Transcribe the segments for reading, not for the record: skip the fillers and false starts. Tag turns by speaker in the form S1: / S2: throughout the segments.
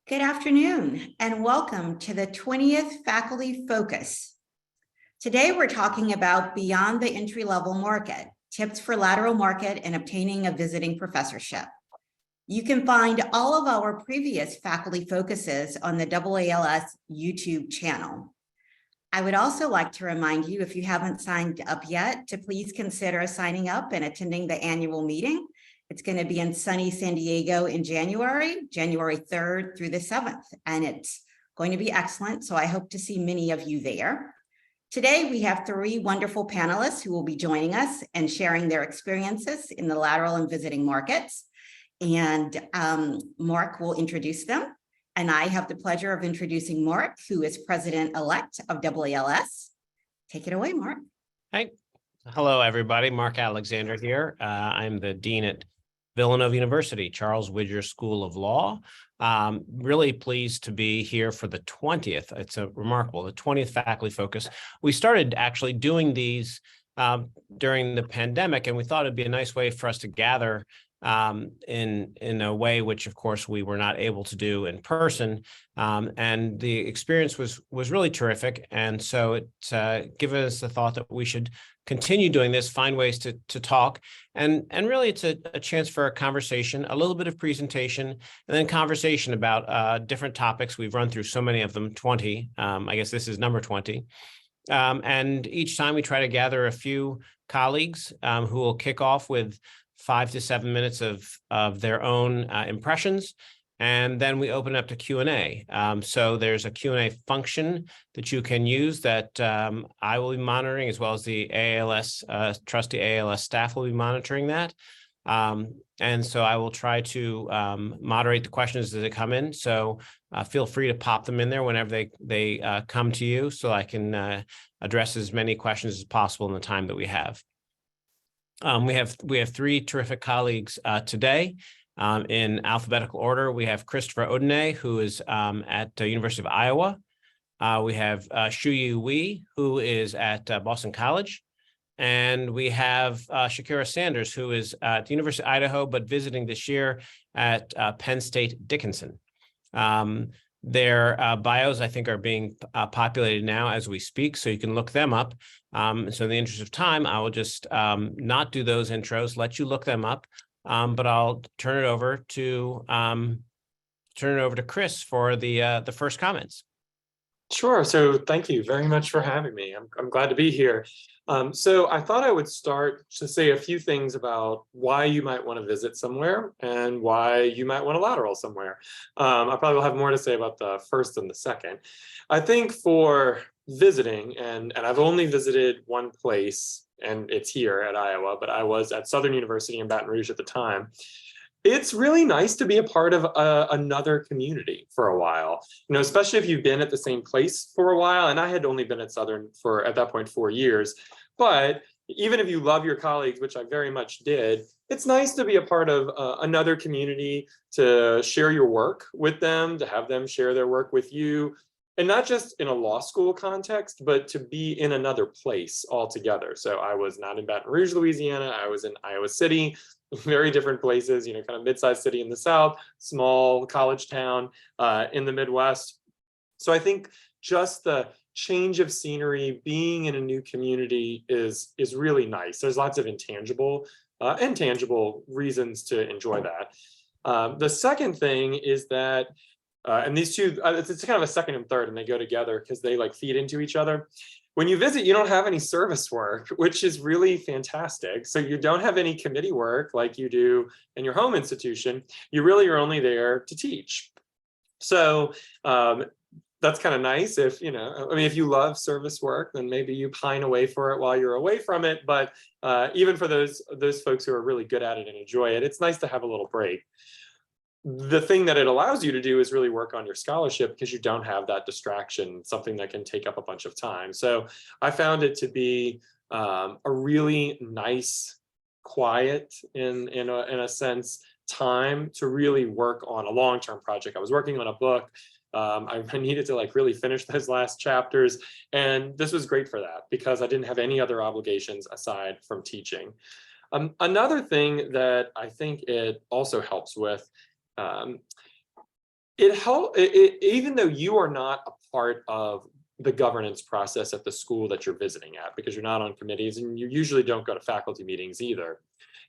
S1: Good afternoon and welcome to the 20th Faculty Focus. Today we're talking about beyond the entry-level market, tips for lateral market and obtaining a visiting professorship. You can find all of our previous faculty focuses on the AALS YouTube channel. I would also like to remind you, if you haven't signed up yet, to please consider signing up and attending the annual meeting. It's going to be in sunny San Diego in January 3rd through the 7th, and it's going to be excellent. So I hope to see many of you there. Today, we have three wonderful panelists who will be joining us and sharing their experiences in the lateral and visiting markets. And Mark will introduce them. And I have the pleasure of introducing Mark, who is president-elect of AALS. Take it away, Mark.
S2: Hi. Hello, everybody. Mark Alexander here. I'm the dean at Villanova University, Charles Widger School of Law. Really pleased to be here for the 20th. It's a remarkable, the 20th Faculty Focus. We started actually doing these during the pandemic, and we thought it'd be a nice way for us to gather in a way which, of course, we were not able to do in person. And the experience was really terrific. And so it given us the thought that we should continue doing this, find ways to talk. And really, it's a chance for a conversation, a little bit of presentation, and then conversation about different topics. We've run through so many of them, 20. I guess this is number 20. And each time we try to gather a few colleagues who will kick off with 5 to 7 minutes of their own impressions, and then we open up to Q&A. So there's a Q&A function that you can use that I will be monitoring, as well as the AALS, trusty AALS staff will be monitoring that. And so I will try to moderate the questions as they come in. So feel free to pop them in there whenever they come to you, so I can address as many questions as possible in the time that we have. We have three terrific colleagues today. In alphabetical order, we have Christopher Odenay, who is at the University of Iowa. We have Shuyu Wee, who is at Boston College. And we have Shakira Sanders, who is at the University of Idaho, but visiting this year at Penn State Dickinson. Their bios, I think, are being populated now as we speak, so you can look them up. So in the interest of time, I will just not do those intros, let you look them up. But I'll turn it over to Chris for the first comments.
S3: Sure. So thank you very much for having me. I'm glad to be here. So I thought I would start to say a few things about why you might want to visit somewhere and why you might want to lateral somewhere. I probably will have more to say about the first and the second. I think for visiting, and I've only visited one place, and it's here at Iowa, but I was at Southern University in Baton Rouge at the time. It's really nice to be a part of another community for a while, especially if you've been at the same place for a while. And I had only been at Southern for, at that point, 4 years. But even if you love your colleagues, which I very much did, it's nice to be a part of another community, to share your work with them, to have them share their work with you. And not just in a law school context, but to be in another place altogether. So I was not in Baton Rouge, Louisiana. I was in Iowa City, very different places, kind of mid-sized city in the South, small college town in the Midwest. So I think just the change of scenery, being in a new community is really nice. There's lots of intangible and tangible reasons to enjoy that. The second thing is that and these two, it's kind of a second and third, and they go together because they feed into each other. When you visit, you don't have any service work, which is really fantastic. So you don't have any committee work like you do in your home institution. You really are only there to teach. So that's kind of nice. If if you love service work, then maybe you pine away for it while you're away from it. But even for those folks who are really good at it and enjoy it, it's nice to have a little break. The thing that it allows you to do is really work on your scholarship, because you don't have that distraction, something that can take up a bunch of time. So I found it to be a really nice, quiet, in a sense, time to really work on a long-term project. I was working on a book. I needed to really finish those last chapters. And this was great for that, because I didn't have any other obligations aside from teaching. Another thing that I think it also helps with even though you are not a part of the governance process at the school that you're visiting at, because you're not on committees and you usually don't go to faculty meetings either,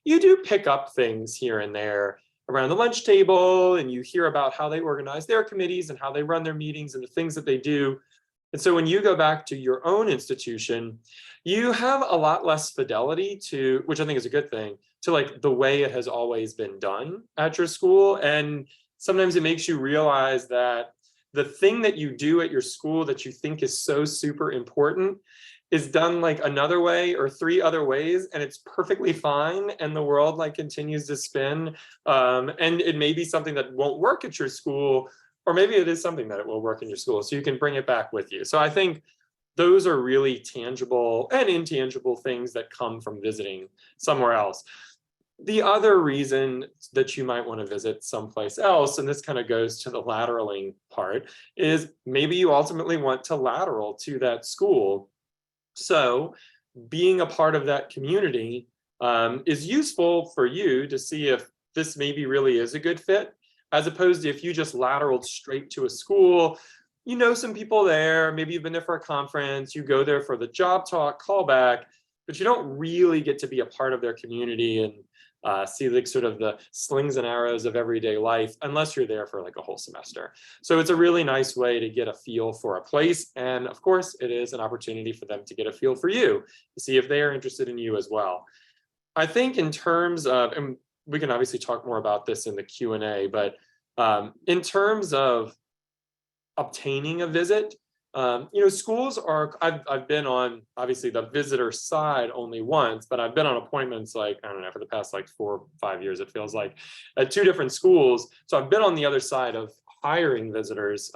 S3: you do pick up things here and there around the lunch table, and you hear about how they organize their committees and how they run their meetings and the things that they do. And so when you go back to your own institution, you have a lot less fidelity to, which I think is a good thing, to like the way it has always been done at your school. And sometimes it makes you realize that the thing that you do at your school that you think is so super important is done like another way or 3 other ways, and it's perfectly fine, and the world like continues to spin. And it may be something that won't work at your school, or maybe it is something that it will work in your school, so you can bring it back with you. So I think those are really tangible and intangible things that come from visiting somewhere else. The other reason that you might want to visit someplace else, and this kind of goes to the lateraling part, is maybe you ultimately want to lateral to that school. So being a part of that community is useful for you to see if this maybe really is a good fit, as opposed to if you just lateraled straight to a school, you know some people there, maybe you've been there for a conference, you go there for the job talk, callback, but you don't really get to be a part of their community and see like sort of the slings and arrows of everyday life unless you're there for like a whole semester. So it's a really nice way to get a feel for a place. And of course, it is an opportunity for them to get a feel for you, to see if they are interested in you as well. I think in terms of, and we can obviously talk more about this in the Q&A, but in terms of obtaining a visit, schools are, I've been on obviously the visitor side only once, but I've been on appointments like, I don't know, for the past like 4 or 5 years, it feels like, at 2 different schools. So I've been on the other side of hiring visitors.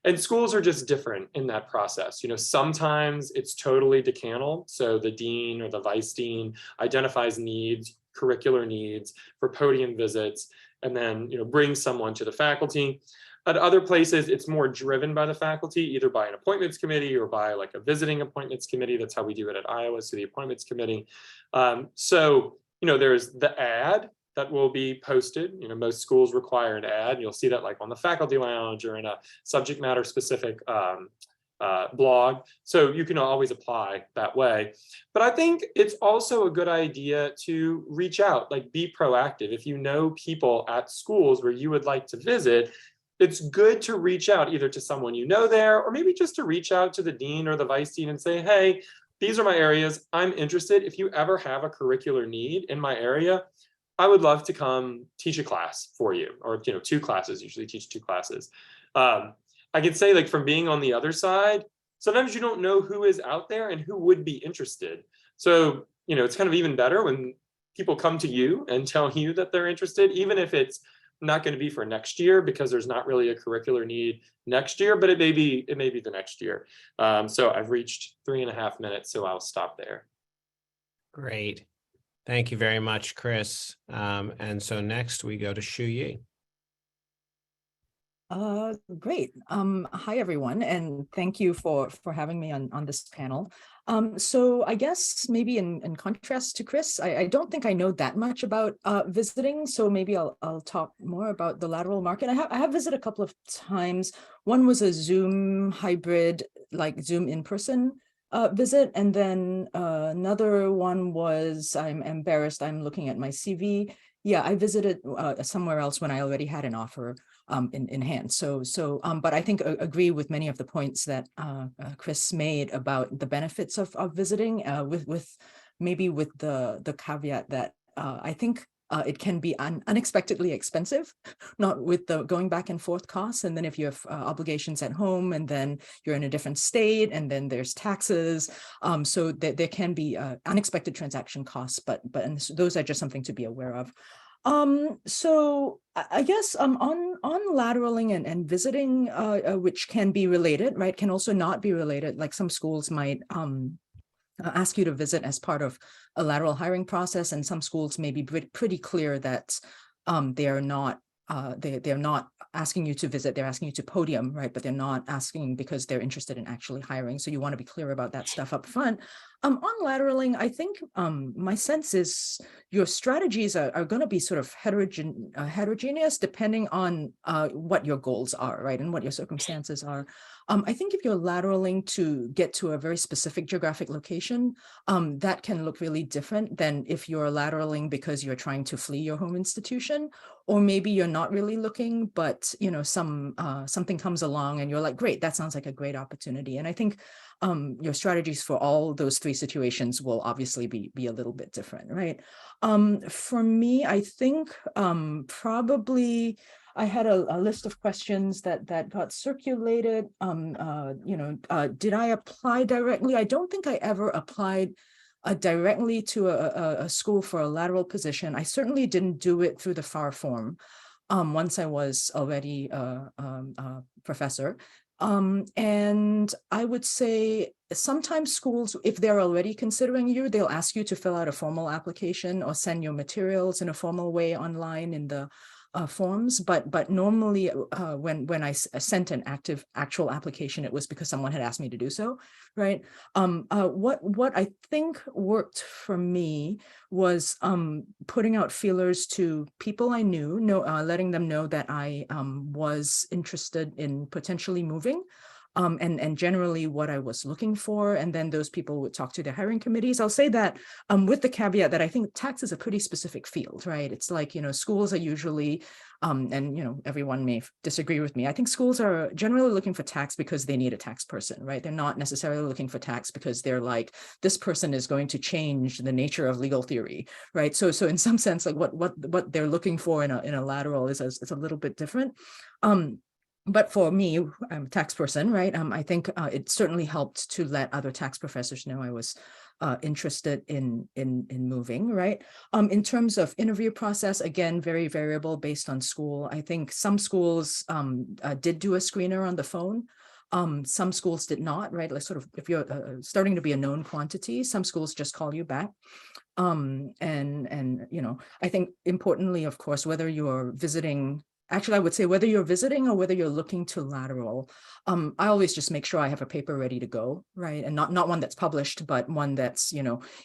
S3: And schools are just different in that process. Sometimes it's totally decanal. So the dean or the vice dean identifies needs, curricular needs for podium visits, and then brings someone to the faculty. At other places, it's more driven by the faculty, either by an appointments committee or by like a visiting appointments committee. That's how we do it at Iowa, so the appointments committee. So there's the ad that will be posted. Most schools require an ad. You'll see that like on the faculty lounge or in a subject matter specific blog. So you can always apply that way. But I think it's also a good idea to reach out, like be proactive. If you know people at schools where you would like to visit, it's good to reach out either to someone you know there, or maybe just to reach out to the dean or the vice dean and say, hey, these are my areas. I'm interested. If you ever have a curricular need in my area, I would love to come teach a class for you, or 2 classes, usually teach 2 classes. I can say, like, from being on the other side, sometimes you don't know who is out there and who would be interested. So, it's kind of even better when people come to you and tell you that they're interested, even if it's not going to be for next year because there's not really a curricular need next year, but it may be the next year. So I've reached 3.5 minutes, so I'll stop there.
S2: Great. Thank you very much, Chris. And so next we go to Shu Yi.
S4: Great. Hi, everyone, and thank you for having me on this panel. So I guess maybe in contrast to Chris, I don't think I know that much about visiting, so maybe I'll talk more about the lateral market. I have visited a couple of times. One was a Zoom hybrid, like Zoom in-person visit, and then another one was, I'm embarrassed, I'm looking at my CV. Yeah, I visited somewhere else when I already had an offer in hand. But I think agree with many of the points that Chris made about the benefits of visiting, with the caveat that I think it can be unexpectedly expensive, not with the going back and forth costs. And then if you have obligations at home, and then you're in a different state, and then there's taxes, so there can be unexpected transaction costs. But those are just something to be aware of. So I guess on lateraling and visiting, which can be related, right, can also not be related. Like some schools might ask you to visit as part of a lateral hiring process, and some schools may be pretty clear that they're not asking you to visit, they're asking you to podium, right? But they're not asking because they're interested in actually hiring. So you want to be clear about that stuff up front. On lateraling, I think my sense is your strategies are going to be sort of heterogeneous depending on what your goals are, right, and what your circumstances are. I think if you're lateraling to get to a very specific geographic location, that can look really different than if you're lateraling because you're trying to flee your home institution, or maybe you're not really looking, but something comes along and you're like, great, that sounds like a great opportunity. And I think your strategies for all those three situations will obviously be a little bit different, right? For me, I think probably I had a list of questions that got circulated. Did I apply directly? I don't think I ever applied directly to a school for a lateral position. I certainly didn't do it through the FAR form once I was already a professor. And I would say sometimes schools, if they're already considering you, they'll ask you to fill out a formal application or send your materials in a formal way online in the forms, but normally when I sent an actual application, it was because someone had asked me to do so, right? What I think worked for me was putting out feelers to people I knew, letting them know that I was interested in potentially moving. And generally what I was looking for, and then those people would talk to their hiring committees. I'll say that with the caveat that I think tax is a pretty specific field, right? It's like, schools are usually, and everyone may disagree with me. I think schools are generally looking for tax because they need a tax person, right? They're not necessarily looking for tax because they're like, this person is going to change the nature of legal theory, right? So in some sense, like what they're looking for in a lateral is a little bit different. But for me, I'm a tax person, right? I think it certainly helped to let other tax professors know I was interested in moving, right? In terms of interview process, again, very variable based on school. I think some schools did do a screener on the phone. Some schools did not, right? Like sort of if you're starting to be a known quantity, some schools just call you back. I think importantly, of course, whether you're visiting. Actually, I would say whether you're visiting or whether you're looking to lateral, I always just make sure I have a paper ready to go, right? And not one that's published, but one that's,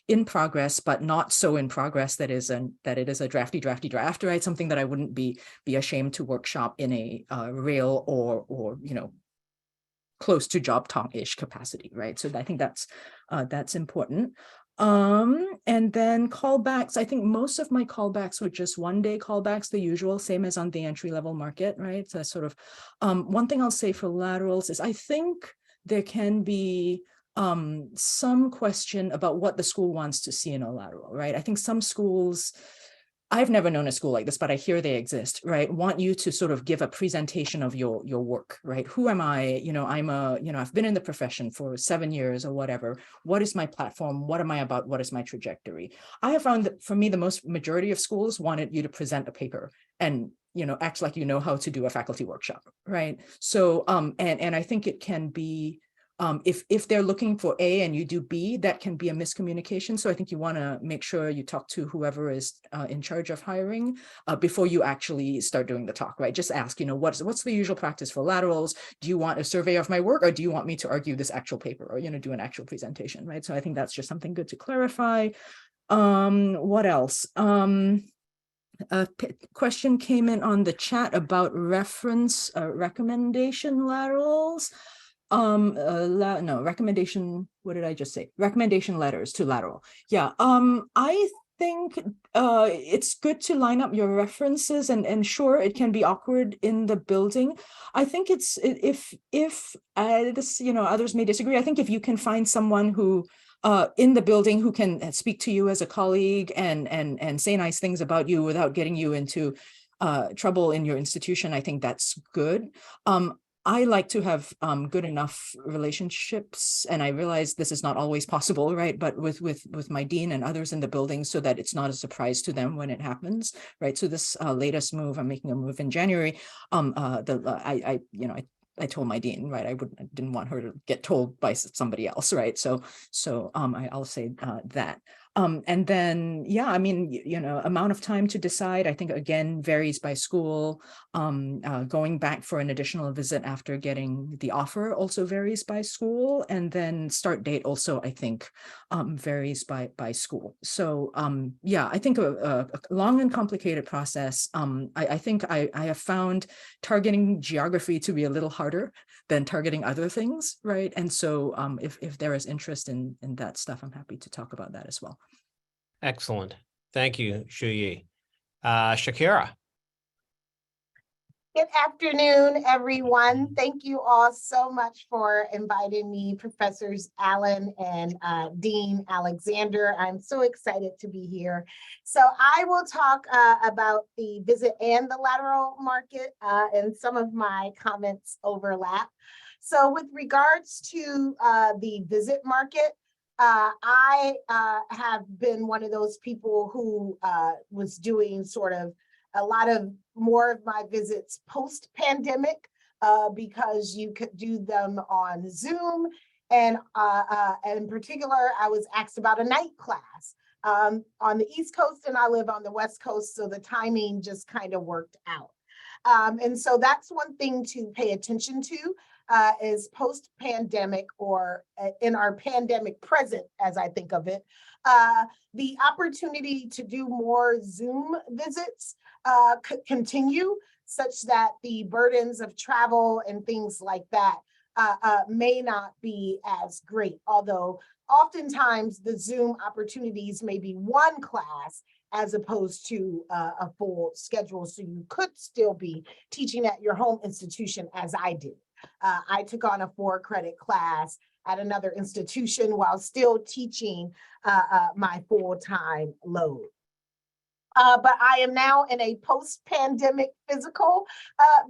S4: in progress, but not so in progress that it is a drafty draft, right? Something that I wouldn't be ashamed to workshop in a real or close to job talk-ish capacity, right? So I think that's important. And then callbacks, I think most of my callbacks were just 1-day callbacks, the usual, same as on the entry-level market, right? So sort of, one thing I'll say for laterals is I think there can be some question about what the school wants to see in a lateral, right? I think some schools, I've never known a school like this, but I hear they exist, right? Want you to sort of give a presentation of your work, right? Who am I? I've been in the profession for 7 years or whatever. What is my platform? What am I about? What is my trajectory? I have found that for me, the majority of schools wanted you to present a paper and, act like you know how to do a faculty workshop, right? So, and I think it can be, if they're looking for A and you do B, that can be a miscommunication. So I think you want to make sure you talk to whoever is in charge of hiring before you actually start doing the talk, right? Just ask, what's the usual practice for laterals? Do you want a survey of my work, or do you want me to argue this actual paper, or do an actual presentation, right? So I think that's just something good to clarify. What else? A question came in on the chat about recommendation laterals. Recommendation, what did I just say? Recommendation letters to lateral. Yeah, I think it's good to line up your references, and sure, it can be awkward in the building. I think it's, if this, others may disagree. I think if you can find someone who in the building who can speak to you as a colleague and say nice things about you without getting you into trouble in your institution, I think that's good. I like to have good enough relationships, and I realize this is not always possible, right? But with my dean and others in the building, so that it's not a surprise to them when it happens, right? So this latest move, I'm making a move in January. I told my dean, right? I didn't want her to get told by somebody else, right? So I'll say that. And then, yeah, I mean, amount of time to decide, I think, again, varies by school. Going back for an additional visit after getting the offer also varies by school. And then start date also, I think, varies by school. So yeah, I think a long and complicated process. I think I have found targeting geography to be a little harder than targeting other things, right? And so if there is interest in that stuff, I'm happy to talk about that as well.
S2: Excellent. Thank you, Shuyi. Shakira.
S5: Good afternoon, everyone. Thank you all so much for inviting me, Professors Allen and Dean Alexander. I'm so excited to be here. So I will talk about the visit and the lateral market, and some of my comments overlap. So with regards to the visit market, I have been one of those people who was doing sort of a lot of more of my visits post-pandemic because you could do them on Zoom. And in particular, I was asked about a night class on the East Coast, and I live on the West Coast, so the timing just kind of worked out. And so that's one thing to pay attention to is post-pandemic, or in our pandemic present, as I think of it, the opportunity to do more Zoom visits could continue, such that the burdens of travel and things like that may not be as great. Although oftentimes the Zoom opportunities may be one class as opposed to a full schedule. So you could still be teaching at your home institution, as I did. I took on a 4-credit class at another institution while still teaching my full-time load. But I am now in a post-pandemic physical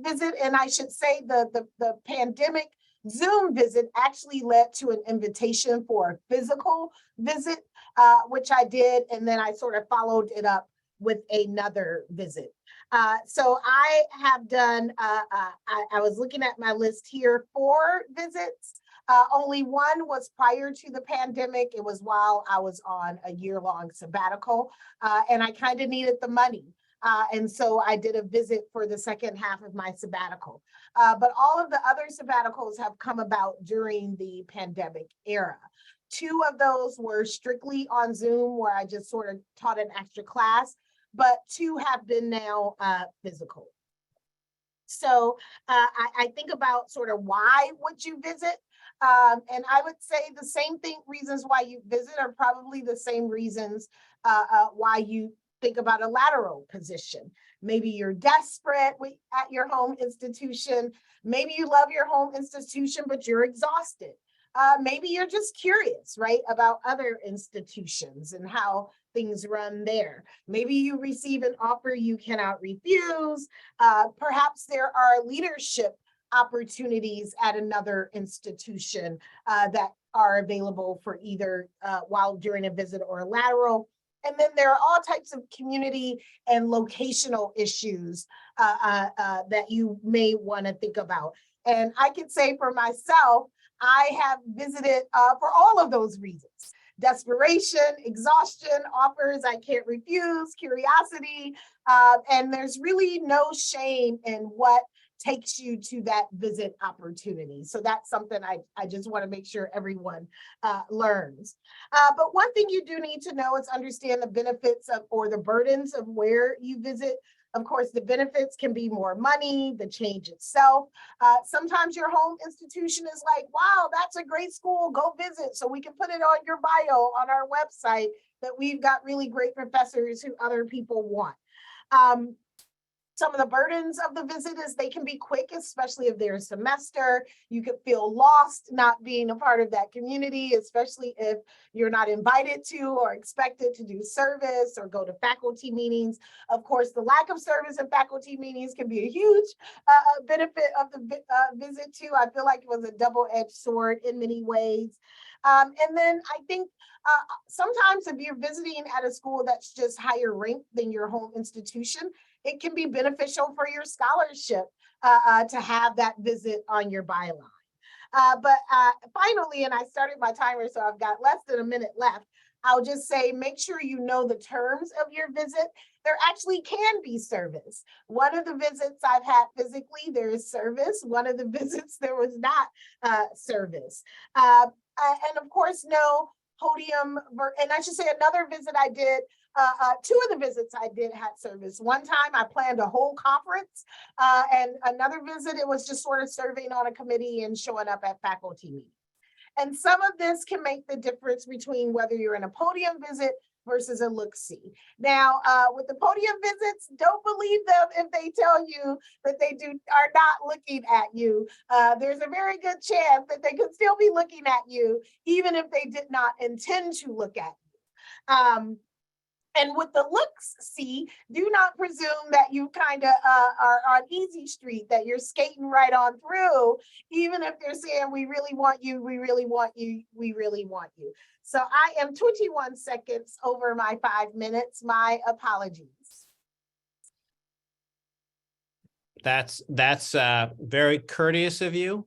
S5: visit, and I should say the pandemic Zoom visit actually led to an invitation for a physical visit, which I did, and then I sort of followed it up with another visit. So I have done, I was looking at my list here, 4 visits. Only one was prior to the pandemic. It was while I was on a year-long sabbatical, and I kind of needed the money. And so I did a visit for the second half of my sabbatical. But all of the other sabbaticals have come about during the pandemic era. 2 of those were strictly on Zoom, where I just sort of taught an extra class, but 2 have been now physical. So I think about sort of why would you visit? And I would say the same reasons why you visit are probably the same reasons why you think about a lateral position. Maybe you're desperate at your home institution. Maybe you love your home institution, but you're exhausted. Maybe you're just curious, right, about other institutions and how things run there. Maybe you receive an offer you cannot refuse. Perhaps there are leadership opportunities at another institution that are available for either while during a visit or a lateral. And then there are all types of community and locational issues that you may want to think about. And I can say for myself, I have visited for all of those reasons: desperation, exhaustion, offers I can't refuse, curiosity, and there's really no shame in what takes you to that visit opportunity. So that's something I just want to make sure everyone learns. But one thing you do need to know is understand the benefits of, or the burdens of, where you visit. Of course, the benefits can be more money, the change itself. Sometimes your home institution is like, wow, that's a great school, go visit. So we can put it on your bio on our website that we've got really great professors who other people want. Some of the burdens of the visit is they can be quick, especially if they're a semester. You could feel lost not being a part of that community, especially if you're not invited to or expected to do service or go to faculty meetings. Of course, the lack of service and faculty meetings can be a huge benefit of the visit too. I feel like it was a double-edged sword in many ways. And then I think sometimes if you're visiting at a school that's just higher ranked than your home institution, it can be beneficial for your scholarship to have that visit on your byline. But finally, and I started my timer, so I've got less than a minute left. I'll just say, make sure you know the terms of your visit. There actually can be service. One of the visits I've had physically, there is service. One of the visits, there was not service. And of course, no podium, and I should say another visit I did, two of the visits I did had service. One time I planned a whole conference, and another visit, it was just sort of serving on a committee and showing up at faculty meetings. And some of this can make the difference between whether you're in a podium visit versus a look-see. Now, with the podium visits, don't believe them if they tell you that they are not looking at you. There's a very good chance that they could still be looking at you, even if they did not intend to look at you. And with the look-see, do not presume that you kind of are on easy street, that you're skating right on through, even if they're saying, we really want you, we really want you, we really want you. So I am 21 seconds over my 5 minutes. My apologies.
S2: That's very courteous of you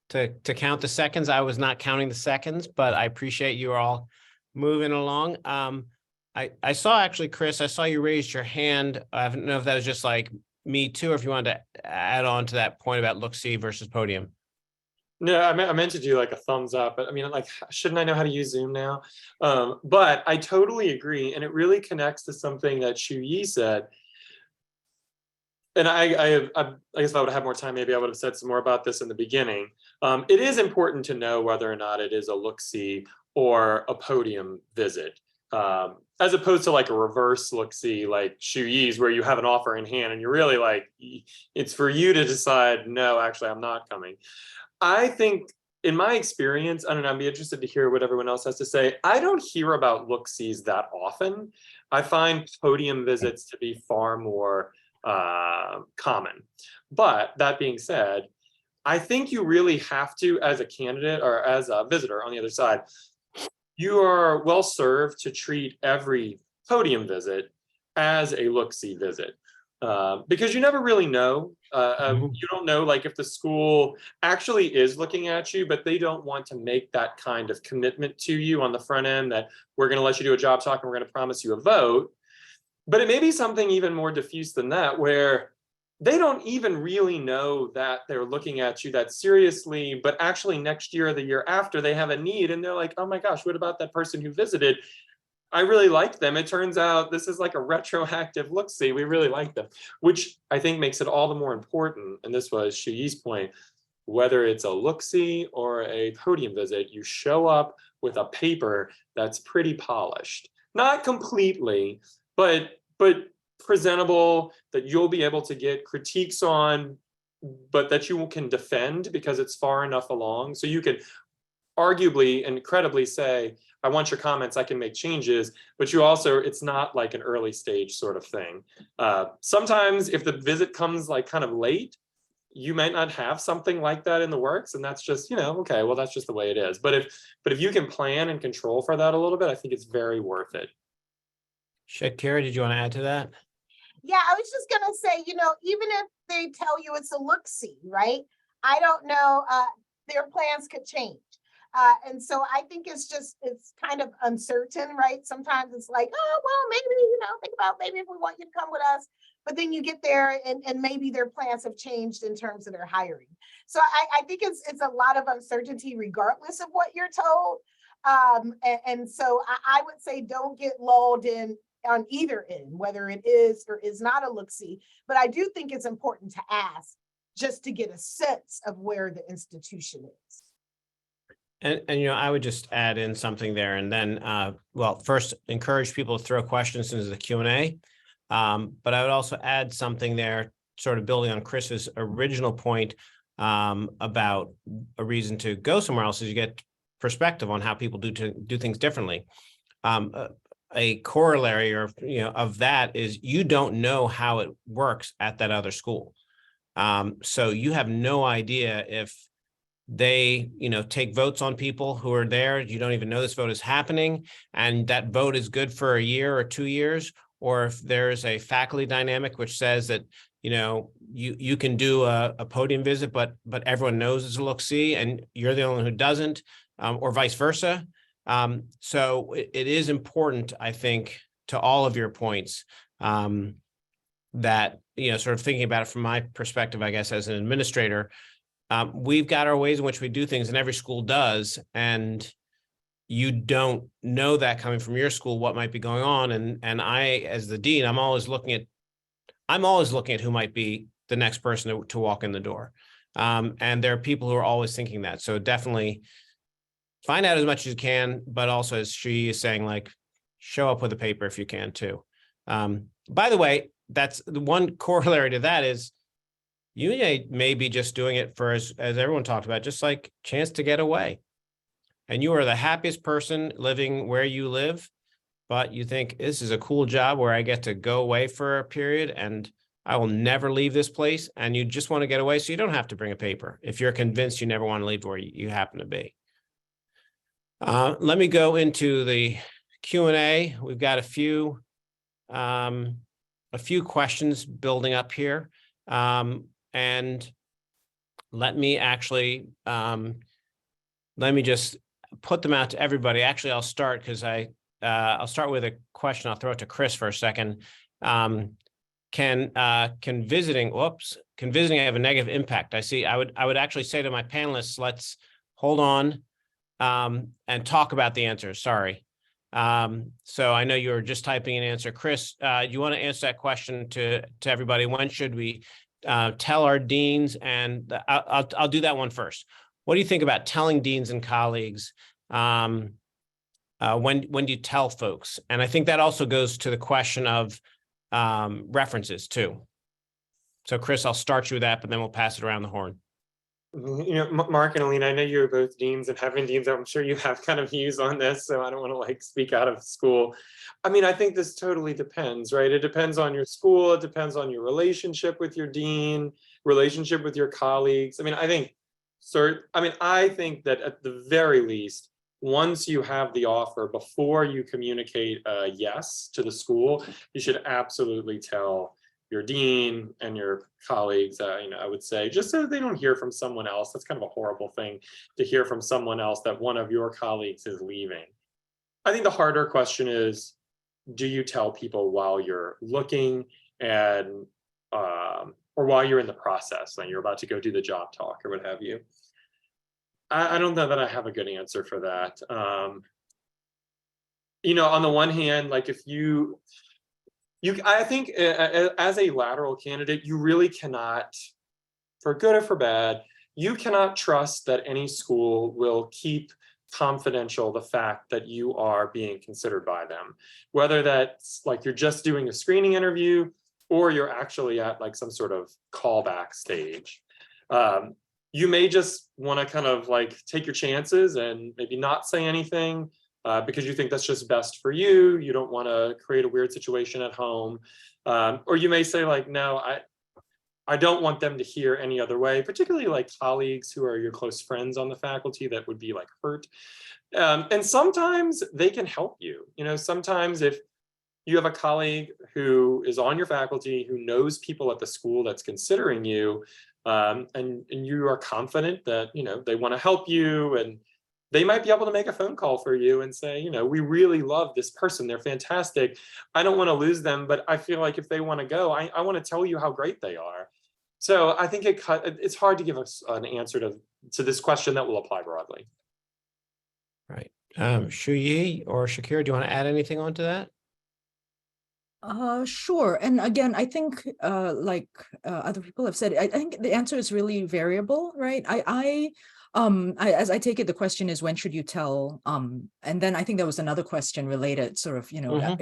S2: to count the seconds. I was not counting the seconds, but I appreciate you all moving along. I saw actually, Chris, I saw you raised your hand. I don't know if that was just like me too, or if you wanted to add on to that point about look-see versus podium.
S3: No, I meant to do like a thumbs up, but I mean, like, shouldn't I know how to use Zoom now? But I totally agree. And it really connects to something that Shu Yi said. And I guess if I would have more time, maybe I would have said some more about this in the beginning. It is important to know whether or not it is a look-see or a podium visit. As opposed to like a reverse look-see, like Shu Yi's, where you have an offer in hand and you're really like, it's for you to decide, no, actually, I'm not coming. I think in my experience, I don't know, I'd be interested to hear what everyone else has to say. I don't hear about look-sees that often. I find podium visits to be far more common. But that being said, I think you really have to, as a candidate or as a visitor on the other side, you are well served to treat every podium visit as a look-see visit. Because you never really know. You don't know, like, if the school actually is looking at you, but they don't want to make that kind of commitment to you on the front end that we're going to let you do a job talk and we're going to promise you a vote. But it may be something even more diffuse than that, where they don't even really know that they're looking at you that seriously, but actually next year or the year after they have a need and they're like, oh my gosh, what about that person who visited? I really like them. It turns out this is like a retroactive look-see. We really like them, which I think makes it all the more important. And this was Shu Yi's point, whether it's a look-see or a podium visit, you show up with a paper that's pretty polished. Not completely, but presentable, that you'll be able to get critiques on, but that you can defend because it's far enough along. So you can arguably and credibly say, I want your comments, I can make changes, but you also, it's not like an early stage sort of thing. Sometimes if the visit comes like kind of late, you might not have something like that in the works, and that's just, okay, well, that's just the way it is. But if you can plan and control for that a little bit, I think it's very worth it.
S2: Shakira, did you want to add to that?
S5: Yeah, I was just gonna say, even if they tell you it's a look-see, right? I don't know, their plans could change. And so I think it's kind of uncertain, right? Sometimes it's like, oh, well, maybe, think about maybe if we want you to come with us, but then you get there and maybe their plans have changed in terms of their hiring. So I think it's a lot of uncertainty regardless of what you're told. And so I would say don't get lulled in on either end, whether it is or is not a look-see. But I do think it's important to ask just to get a sense of where the institution is.
S2: And I would just add in something there, and then, well, first encourage people to throw questions into the Q&A. But I would also add something there, sort of building on Chris's original point about a reason to go somewhere else, is you get perspective on how people do things differently. A corollary of that is you don't know how it works at that other school. So you have no idea if they, take votes on people who are there. You don't even know this vote is happening, and that vote is good for a year or 2 years, or if there's a faculty dynamic which says that, you can do a podium visit, but everyone knows it's a look-see and you're the only one who doesn't, or vice versa. So it is important, I think, to all of your points, that, sort of thinking about it from my perspective, I guess, as an administrator, we've got our ways in which we do things, and every school does. And you don't know that coming from your school, what might be going on. And I, as the dean, I'm always looking at who might be the next person to walk in the door. And there are people who are always thinking that. So definitely find out as much as you can, but also, as she is saying, like, show up with a paper if you can too. By the way, that's the one corollary to that is you may be just doing it for, as everyone talked about, just like chance to get away. And you are the happiest person living where you live, but you think this is a cool job where I get to go away for a period and I will never leave this place. And you just want to get away, so you don't have to bring a paper if you're convinced you never want to leave where you happen to be. Let me go into the Q&A. We've got a few questions building up here. And let me actually, let me just put them out to everybody. Actually, I'll start because I'll start with a question. I'll throw it to Chris for a second. Can visiting have a negative impact? I would actually say to my panelists, let's hold on and talk about the answers. Sorry. So I know you were just typing an answer. Chris, you want to answer that question to everybody? When should we tell our deans? And I'll do that one first. What do you think about telling deans and colleagues? When do you tell folks? And I think that also goes to the question of references too. So Chris, I'll start you with that, but then we'll pass it around the horn.
S3: Mark and Alina, I know you're both deans, and having deans, I'm sure you have kind of views on this, so I don't want to speak out of school. I mean, I think this totally depends, right? It depends on your school. It depends on your relationship with your dean, relationship with your colleagues. I mean, I think that at the very least, once you have the offer, before you communicate a yes to the school, you should absolutely tell your dean and your colleagues, I would say, just so they don't hear from someone else. That's kind of a horrible thing to hear from someone else, that one of your colleagues is leaving. I think the harder question is, do you tell people while you're looking and or while you're in the process and you're about to go do the job talk or what have you? I don't know that I have a good answer for that. On the one hand, like if I think as a lateral candidate, you really cannot, for good or for bad, you cannot trust that any school will keep confidential the fact that you are being considered by them, whether that's like you're just doing a screening interview or you're actually at like some sort of callback stage. You may just want to kind of like take your chances and maybe not say anything because you think that's just best for you. You don't want to create a weird situation at home. Or you may say like, no, I don't want them to hear any other way, particularly like colleagues who are your close friends on the faculty that would be like hurt. And sometimes they can help you. Sometimes if you have a colleague who is on your faculty, who knows people at the school that's considering you, and you are confident that, they want to help you, and they might be able to make a phone call for you and say, we really love this person. They're fantastic. I don't want to lose them, but I feel like if they want to go, I want to tell you how great they are. So I think it's hard to give us an answer to this question that will apply broadly.
S2: Right. Shuyi or Shakira, do you want to add anything onto that?
S4: Sure. And again, I think like other people have said, I think the answer is really variable, right? As I take it, the question is, when should you tell? And then I think there was another question related, sort of,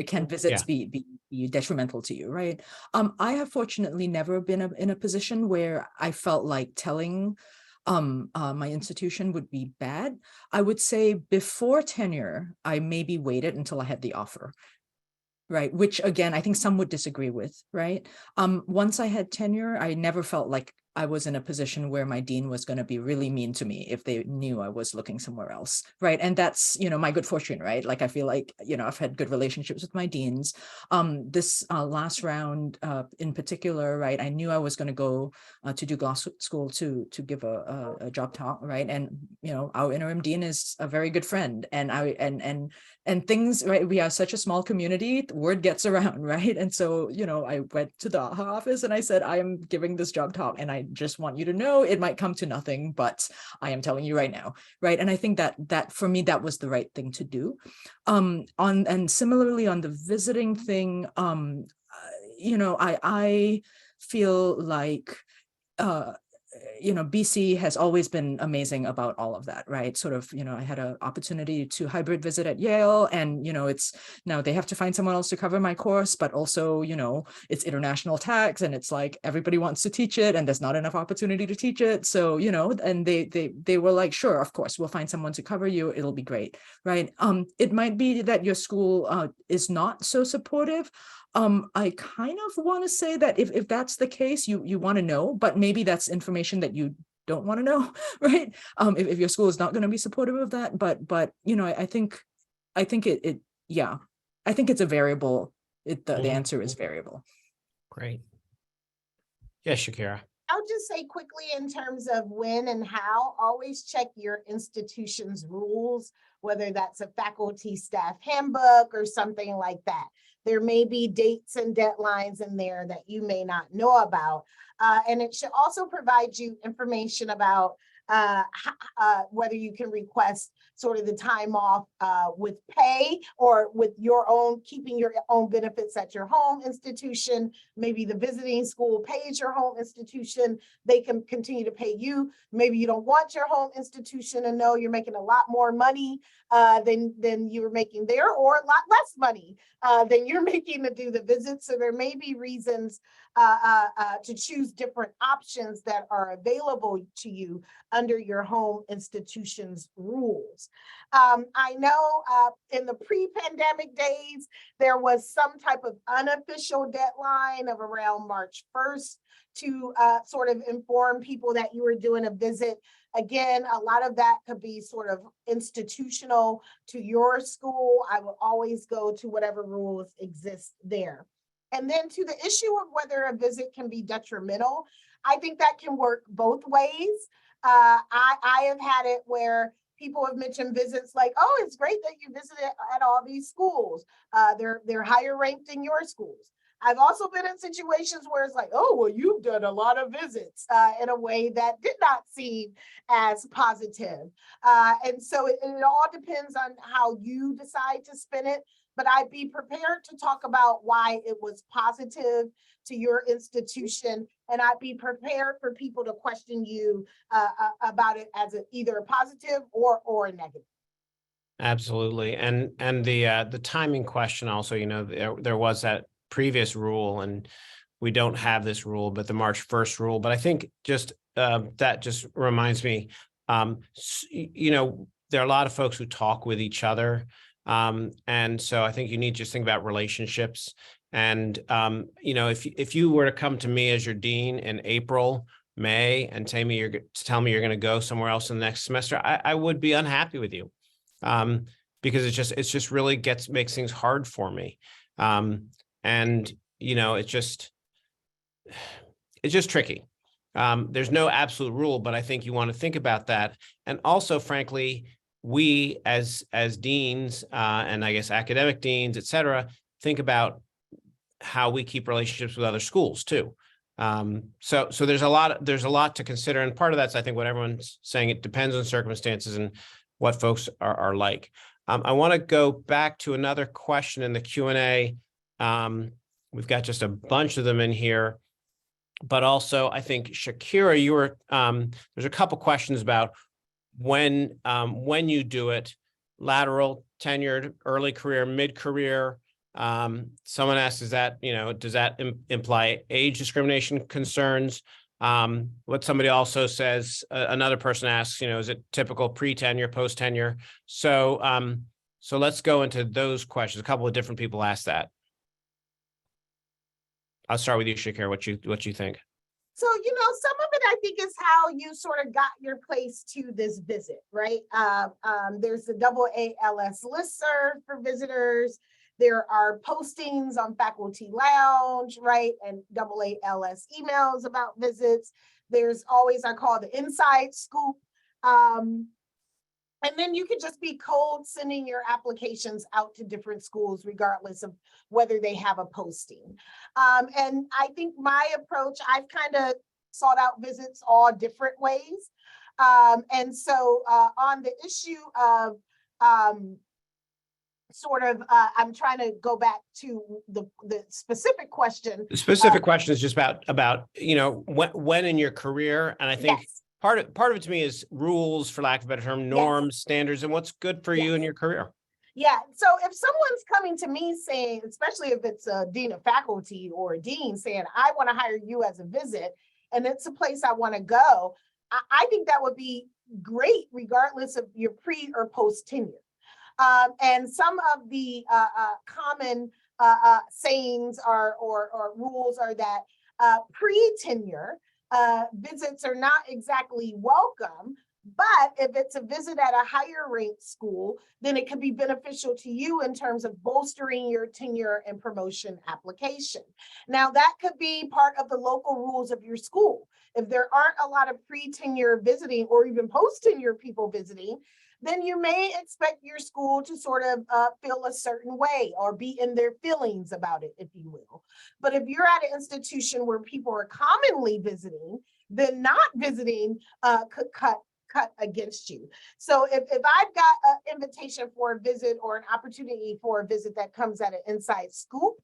S4: can visits be detrimental to you, right? I have fortunately never been in a position where I felt like telling my institution would be bad. I would say before tenure, I maybe waited until I had the offer. Right, which again, I think some would disagree with, right? Once I had tenure, I never felt like I was in a position where my dean was going to be really mean to me if they knew I was looking somewhere else, right? And that's, my good fortune, right? Like, I feel like, I've had good relationships with my deans. This last round in particular, right, I knew I was going to go to do law school to give a job talk, right? And, our interim dean is a very good friend, and and things, right? We are such a small community, word gets around, right? And so, I went to her office and I said, I am giving this job talk, and I just want you to know it might come to nothing, but I am telling you right now, right? And I think that for me, that was the right thing to do. And similarly on the visiting thing, I feel like BC has always been amazing about all of that, right? Sort of, I had an opportunity to hybrid visit at Yale, and, it's now they have to find someone else to cover my course, but also, it's international tax, and it's like everybody wants to teach it, and there's not enough opportunity to teach it. So, and they were like, sure, of course, we'll find someone to cover you. It'll be great, right? It might be that your school is not so supportive. I kind of want to say that if that's the case, you want to know, but maybe that's information that you don't want to know, right? If your school is not going to be supportive of that, but I think it yeah, I think it's a variable. The answer is variable.
S2: Great. Yes, Shakira.
S5: I'll just say quickly in terms of when and how, always check your institution's rules, whether that's a faculty staff handbook or something like that. There may be dates and deadlines in there that you may not know about. And it should also provide you information about whether you can request sort of the time off with pay, or with your own, keeping your own benefits at your home institution. Maybe the visiting school pays your home institution. They can continue to pay you. Maybe you don't want your home institution to know you're making a lot more money than you were making there, or a lot less money than you're making to do the visit. So there may be reasons to choose different options that are available to you under your home institution's rules. I know in the pre-pandemic days, there was some type of unofficial deadline of around March 1st to sort of inform people that you were doing a visit. Again, a lot of that could be sort of institutional to your school. I would always go to whatever rules exist there. And then to the issue of whether a visit can be detrimental, I think that can work both ways. I have had it where people have mentioned visits like, oh, it's great that you visited at all these schools. They're higher ranked than your schools. I've also been in situations where it's like, oh, well, you've done a lot of visits in a way that did not seem as positive. And so it all depends on how you decide to spin it. But I'd be prepared to talk about why it was positive to your institution. And I'd be prepared for people to question you about it as either a positive or a negative.
S2: Absolutely. And the timing question also, there was that previous rule, and we don't have this rule, but the March 1st rule. But I think just that just reminds me, there are a lot of folks who talk with each other. And so I think you need to just think about relationships. And, if you were to come to me as your dean in April, May, and tell me you're going to go somewhere else in the next semester, I would be unhappy with you. Because it's just really makes things hard for me. And it's just tricky. There's no absolute rule, but I think you want to think about that. And also, frankly, we as deans and I guess academic deans, et cetera, think about how we keep relationships with other schools too. So there's a lot to consider. And part of that's, I think, what everyone's saying, it depends on circumstances and what folks are like. I want to go back to another question in the Q&A. We've got just a bunch of them in here, but also I think Shakira, you were, there's a couple questions about when you do it, lateral, tenured, early career, mid-career. Someone asks, does that imply age discrimination concerns? What somebody also says, another person asks, is it typical pre-tenure, post-tenure? So let's go into those questions. A couple of different people asked that. I'll start with you, Shakir, what you think.
S5: So, some of it I think is how you sort of got your place to this visit, right? There's the AALS listserv for visitors. There are postings on Faculty Lounge, right? And AALS emails about visits. There's always, I call the inside scoop. And then you could just be cold sending your applications out to different schools, regardless of whether they have a posting. And I think my approach, I've kind of sought out visits all different ways. And so on the issue of I'm trying to go back to the specific question.
S2: The specific question is just about when in your career, and I think
S5: Yes.
S2: part of it to me is rules, for lack of a better term, norms, standards, and what's good for you in your career.
S5: Yeah, so if someone's coming to me saying, especially if it's a dean of faculty or a dean saying, I want to hire you as a visit, and it's a place I want to go, I think that would be great, regardless of your pre or post tenure. And some of the common sayings or rules are that pre-tenure visits are not exactly welcome, but if it's a visit at a higher ranked school, then it could be beneficial to you in terms of bolstering your tenure and promotion application. Now, that could be part of the local rules of your school. If there aren't a lot of pre-tenure visiting or even post-tenure people visiting, then you may expect your school to sort of feel a certain way or be in their feelings about it, if you will. But if you're at an institution where people are commonly visiting, then not visiting could cut against you. So if I've got an invitation for a visit or an opportunity for a visit that comes at an inside scoop,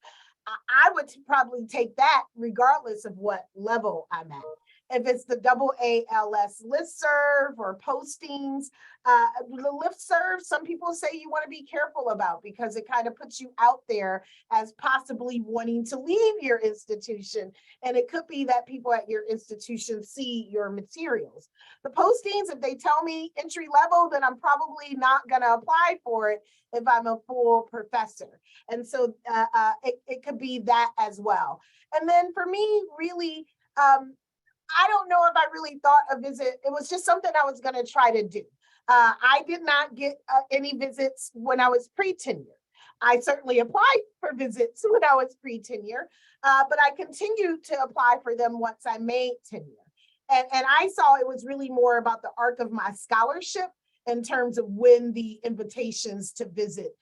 S5: I would probably take that regardless of what level I'm at. If it's the AALS listserv or postings, the listserv, some people say you want to be careful about because it kind of puts you out there as possibly wanting to leave your institution. And it could be that people at your institution see your materials. The postings, if they tell me entry level, then I'm probably not going to apply for it if I'm a full professor. And so it could be that as well. And then for me, really, I don't know if I really thought a visit, it was just something I was going to try to do. I did not get any visits when I was pre-tenure. I certainly applied for visits when I was pre-tenure, but I continued to apply for them once I made tenure. And I saw it was really more about the arc of my scholarship in terms of when the invitations to visit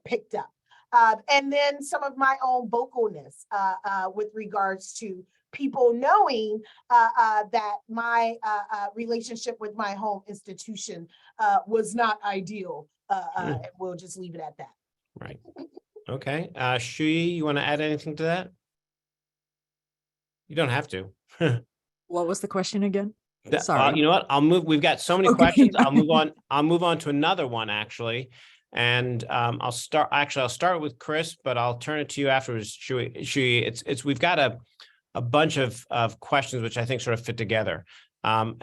S5: picked up. And then some of my own vocalness with regards to people knowing that my relationship with my home institution was not ideal. And we'll just leave it at that.
S2: Right. Okay. Shuyi, you want to add anything to that? You don't have to.
S4: What was the question again? Sorry.
S2: You know what? I'll move. We've got so many
S4: Okay.
S2: questions. I'll move on. I'll move on to another one actually. And I'll start with Chris, but I'll turn it to you afterwards. Shuyi, we've got a bunch of questions which I think sort of fit together. I'll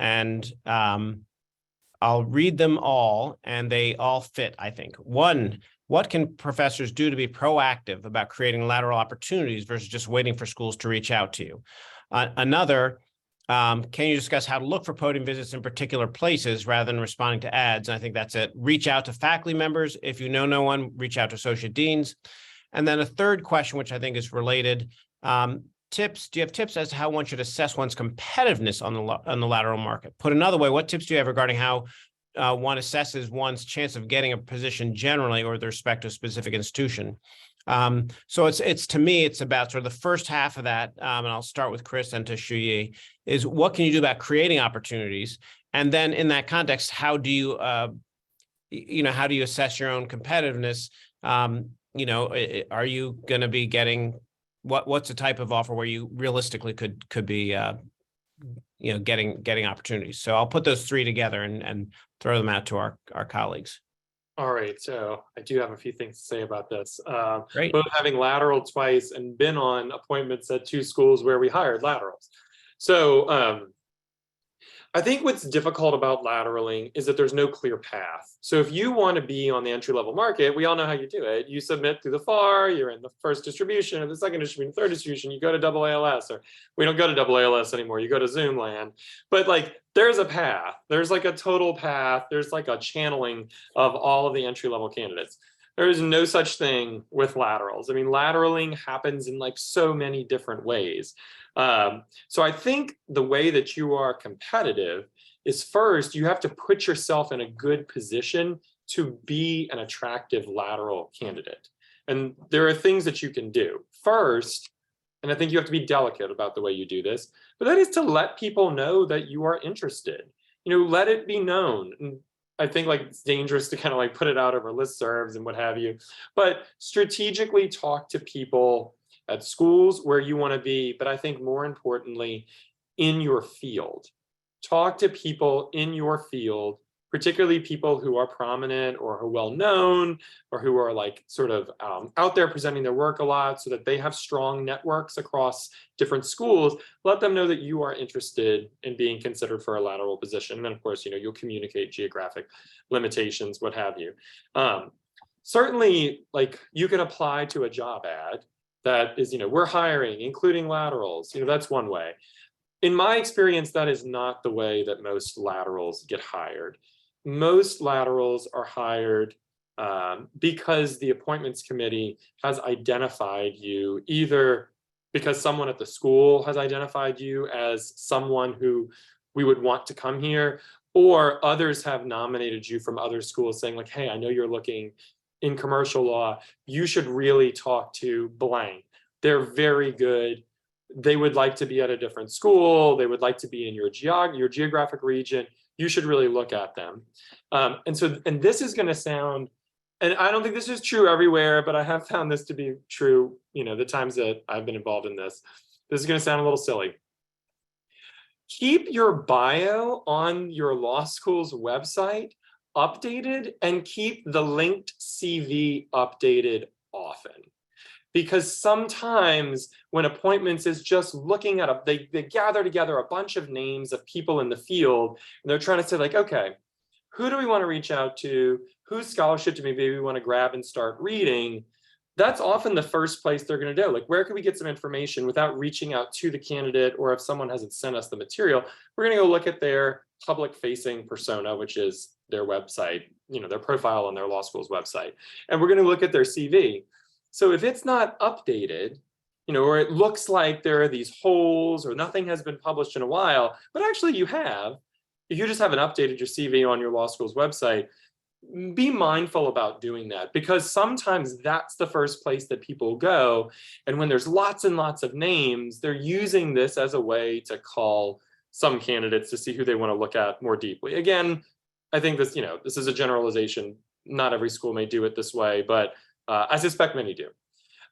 S2: read them all and they all fit, I think. One, what can professors do to be proactive about creating lateral opportunities versus just waiting for schools to reach out to you? Another, can you discuss how to look for podium visits in particular places rather than responding to ads? And I think that's it. Reach out to faculty members. If you know no one, reach out to associate deans. And then a third question, which I think is related, tips. Do you have tips as to how one should assess one's competitiveness on the lateral market? Put another way, what tips do you have regarding how one assesses one's chance of getting a position generally or with respect to a specific institution? So it's to me, it's about sort of the first half of that, and I'll start with Chris and to Shuyi, is what can you do about creating opportunities? And then in that context, how do you, how do you assess your own competitiveness? Are you going to be getting what's the type of offer where you realistically could be, getting opportunities? So I'll put those three together and throw them out to our colleagues.
S3: All right, so I do have a few things to say about this.
S2: Great.
S3: Both having lateral twice and been on appointments at two schools where we hired laterals. So I think what's difficult about lateraling is that there's no clear path. So if you want to be on the entry-level market, we all know how you do it. You submit through the FAR, you're in the first distribution or the second distribution, third distribution, you go to AALS, or we don't go to AALS anymore, you go to Zoomland. But like, there's a path, there's like a total path, there's like a channeling of all of the entry-level candidates. There is no such thing with laterals. I mean, lateraling happens in like so many different ways. So I think the way that you are competitive is, first, you have to put yourself in a good position to be an attractive lateral candidate. And there are things that you can do. First, and I think you have to be delicate about the way you do this, but that is to let people know that you are interested. You know, let it be known. And I think like it's dangerous to kind of like put it out over listservs and what have you, but strategically talk to people at schools where you want to be, but I think more importantly, in your field. Talk to people in your field, particularly people who are prominent or who are well known or who are like sort of out there presenting their work a lot, so that they have strong networks across different schools. Let them know that you are interested in being considered for a lateral position. And then of course, you know, you'll communicate geographic limitations, what have you. Certainly, like, you can apply to a job ad that is, you know, we're hiring, including laterals. You know, that's one way. In my experience, that is not the way that most laterals get hired. Most laterals are hired because the appointments committee has identified you, either because someone at the school has identified you as someone who we would want to come here, or others have nominated you from other schools saying like, hey, I know you're looking in commercial law, you should really talk to blank. They're very good. They would like to be at a different school. They would like to be in your geographic region. You should really look at them. And this is going to sound, and I don't think this is true everywhere, but I have found this to be true, you know, the times that I've been involved in this. This is going to sound a little silly. Keep your bio on your law school's website updated, and keep the linked CV updated often. Because sometimes when appointments is just looking at they gather together a bunch of names of people in the field, and they're trying to say like, okay, who do we want to reach out to? Whose scholarship do maybe we want to grab and start reading? That's often the first place they're going to go. Like, where can we get some information without reaching out to the candidate, or if someone hasn't sent us the material, we're going to go look at their public facing persona, which is their website, you know, their profile on their law school's website. And we're going to look at their CV. So if it's not updated, you know, or it looks like there are these holes or nothing has been published in a while, but actually you have, if you just haven't updated your CV on your law school's website, be mindful about doing that, because sometimes that's the first place that people go. And when there's lots and lots of names, they're using this as a way to call some candidates to see who they want to look at more deeply. Again, I think this, you know, this is a generalization. Not every school may do it this way, but I suspect many do.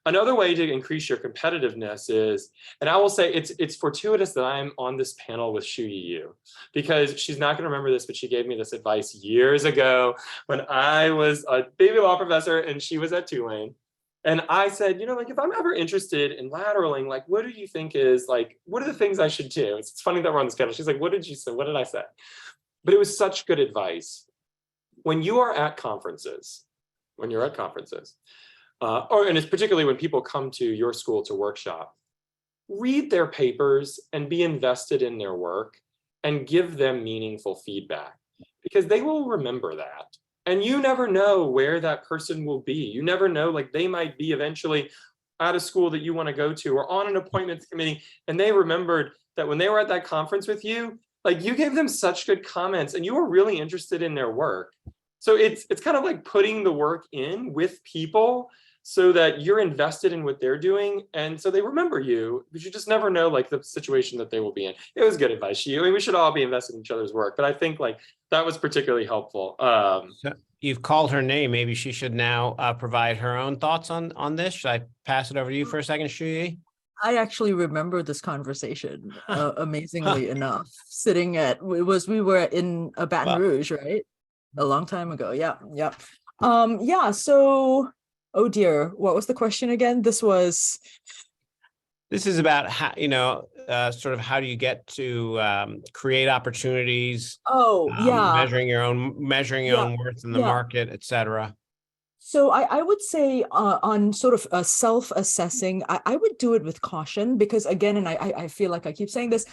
S3: Another way to increase your competitiveness is, and I will say it's fortuitous that I'm on this panel with Shuyi Yu, because she's not going to remember this, but she gave me this advice years ago when I was a baby law professor and she was at Tulane. And I said, you know, like, if I'm ever interested in lateraling, like, what do you think is like, what are the things I should do? It's funny that we're on this panel. She's like, what did you say? What did I say? But it was such good advice. When you are at conferences, and it's particularly when people come to your school to workshop, read their papers and be invested in their work and give them meaningful feedback, because they will remember that. And you never know where that person will be. You never know, like, they might be eventually at a school that you want to go to, or on an appointments committee, and they remembered that when they were at that conference with you, like, you gave them such good comments and you were really interested in their work. So it's kind of like putting the work in with people so that you're invested in what they're doing, and so they remember you, but you just never know, like, the situation that they will be in. It was good advice. I mean, we should all be invested in each other's work, but I think like that was particularly helpful.
S2: So you've called her name. Maybe she should now provide her own thoughts on this. Should I pass it over to you for a second, Shuyi?
S4: I actually remember this conversation, amazingly enough, sitting at, we were in Baton Rouge, right? A long time ago. Yeah. Yeah. So, oh dear, what was the question again? This is
S2: about how, you know, sort of how do you get to create opportunities,
S4: Oh, yeah.
S2: measuring your own worth in the
S4: Yeah.
S2: market, et cetera?
S4: So I would say on sort of self-assessing, I would do it with caution because again, and I feel like I keep saying this,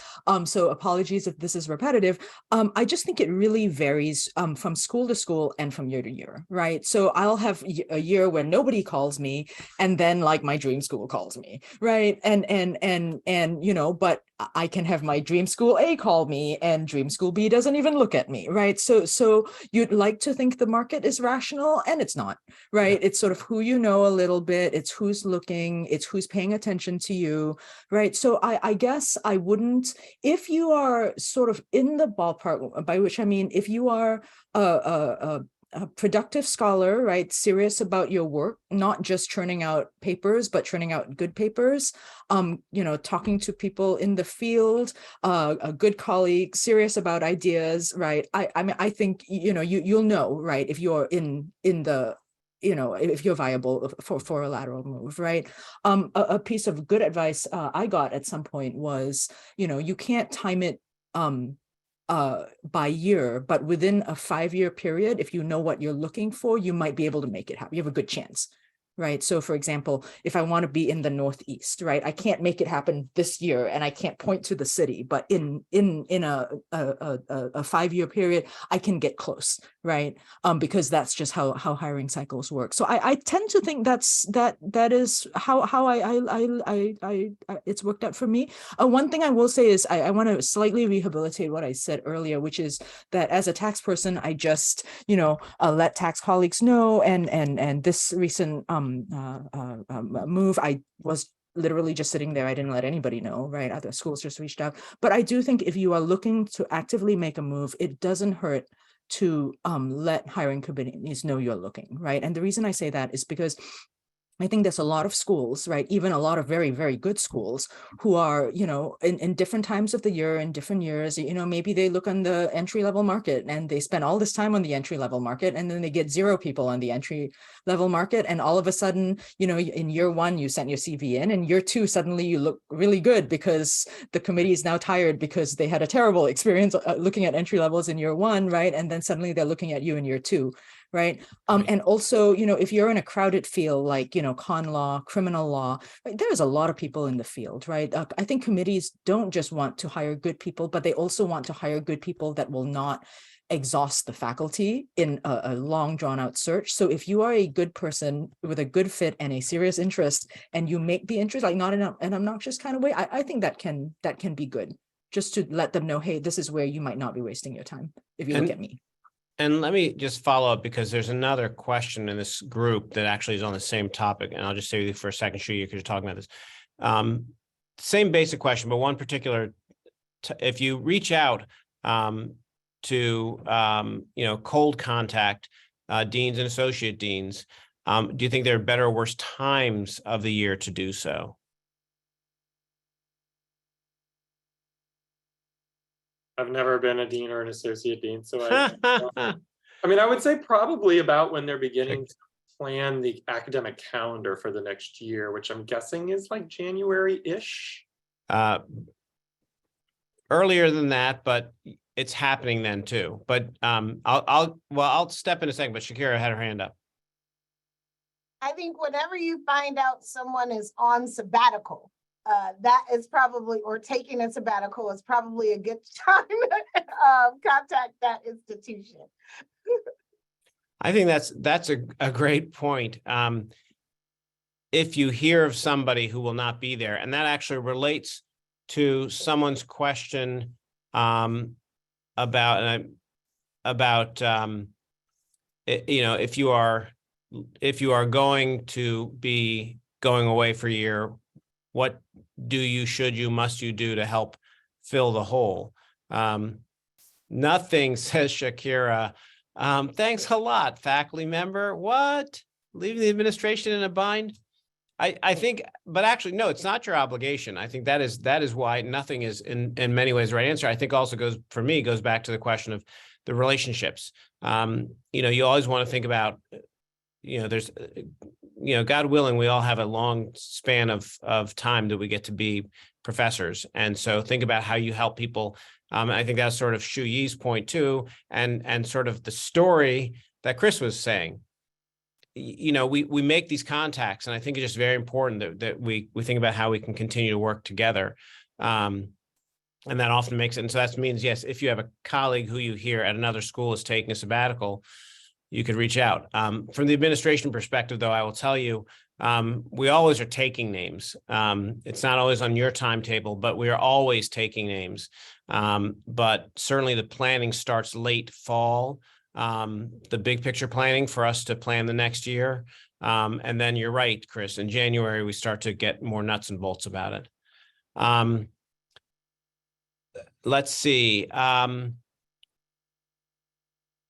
S4: so apologies if this is repetitive. I just think it really varies from school to school and from year to year, right? So I'll have a year where nobody calls me, and then like my dream school calls me, right? And you know, but I can have my dream school A call me, and dream school B doesn't even look at me, right? So you'd like to think the market is rational, and it's not. Right. It's sort of who you know a little bit. It's who's looking. It's who's paying attention to you. Right. So I guess I wouldn't, if you are sort of in the ballpark, by which I mean, if you are a productive scholar, right, serious about your work, not just churning out papers, but churning out good papers, you know, talking to people in the field, a good colleague, serious about ideas, right? I mean, I think, you know, you'll know, right, if you're in the, you know, if you're viable for a lateral move, right? A piece of good advice I got at some point was, you know, you can't time it by year, but within a 5-year period, if you know what you're looking for, you might be able to make it happen. You have a good chance. Right. So for example, if I want to be in the Northeast, right, I can't make it happen this year and I can't point to the city, but in a 5-year period, I can get close, right? Because that's just how hiring cycles work. So I tend to think that is how I it's worked out for me. One thing I will say is I want to slightly rehabilitate what I said earlier, which is that as a tax person, I just, you know, let tax colleagues know, and this recent move, I was literally just sitting there. I didn't let anybody know, right? Other schools just reached out. But I do think if you are looking to actively make a move, it doesn't hurt to let hiring committees know you're looking, right? And the reason I say that is because I think there's a lot of schools, right? Even a lot of very, very good schools who are, you know, in different times of the year, in different years, you know, maybe they look on the entry level market and they spend all this time on the entry level market, and then they get 0 people on the entry level market. And all of a sudden, you know, in year 1, you sent your CV in, and year 2, suddenly you look really good because the committee is now tired because they had a terrible experience looking at entry levels in year 1, right? And then suddenly they're looking at you in year 2. Right. And also, you know, if you're in a crowded field like, you know, con law, criminal law, right, there's a lot of people in the field, right? I think committees don't just want to hire good people, but they also want to hire good people that will not exhaust the faculty in a long drawn out search. So if you are a good person with a good fit and a serious interest, and you make the interest like not in an obnoxious kind of way, I think that can be good, just to let them know, hey, this is where you might not be wasting your time if you look at me.
S2: And let me just follow up, because there's another question in this group that actually is on the same topic. And I'll just stay with you for a second, Shuya, because you're talking about this. Same basic question, but one particular, if you reach out to, you know, cold contact deans and associate deans, do you think there are better or worse times of the year to do so?
S3: I've never been a dean or an associate dean, so I mean, I would say probably about when they're beginning to plan the academic calendar for the next year, which I'm guessing is like January-ish.
S2: Earlier than that, but it's happening then too. But I'll step in a second, but Shakira had her hand up.
S5: I think whenever you find out someone is on sabbatical, that is probably, or taking a sabbatical is probably a good time to contact that institution.
S2: I think that's a great point. If you hear of somebody who will not be there, and that actually relates to someone's question about you know, if you are going to be going away for a year, what do you, should you, must you do to help fill the hole? Nothing, says Shakira. Thanks a lot, faculty member. What? Leaving the administration in a bind? I think, but actually, no, it's not your obligation. I think that is why nothing is in many ways the right answer. I think also goes back to the question of the relationships. You know, you always want to think about, you know, there's, you know, God willing, we all have a long span of time that we get to be professors. And so think about how you help people. I think that's sort of Shu Yi's point too, and sort of the story that Chris was saying. You know, we make these contacts, and I think it's just very important that we think about how we can continue to work together. And that often makes it. And so that means, yes, if you have a colleague who you hear at another school is taking a sabbatical, you could reach out. From the administration perspective, though, I will tell you, we always are taking names. It's not always on your timetable, but we are always taking names. But certainly the planning starts late fall, the big picture planning for us to plan the next year. And then you're right, Chris, in January, we start to get more nuts and bolts about it. Let's see.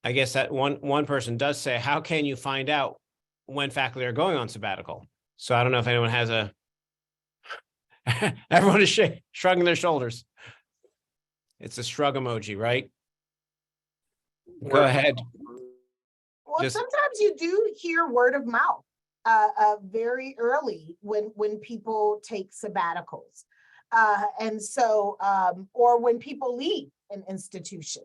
S2: I guess that one person does say, how can you find out when faculty are going on sabbatical? So I don't know if anyone has a, everyone is shrugging their shoulders. It's a shrug emoji, right? Go ahead.
S5: Well, sometimes you do hear word of mouth very early when people take sabbaticals. And so, or when people leave an institution,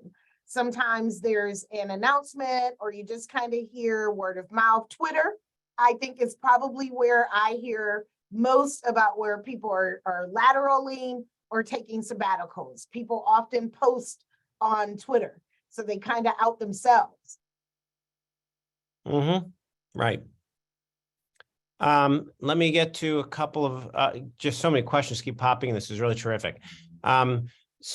S5: sometimes there's an announcement or you just kind of hear word of mouth. Twitter, I think, is probably where I hear most about where people are lateraling or taking sabbaticals. People often post on Twitter, so they kind of out themselves.
S2: Mm-hmm. Right. Let me get to a couple of, just so many questions keep popping. This is really terrific.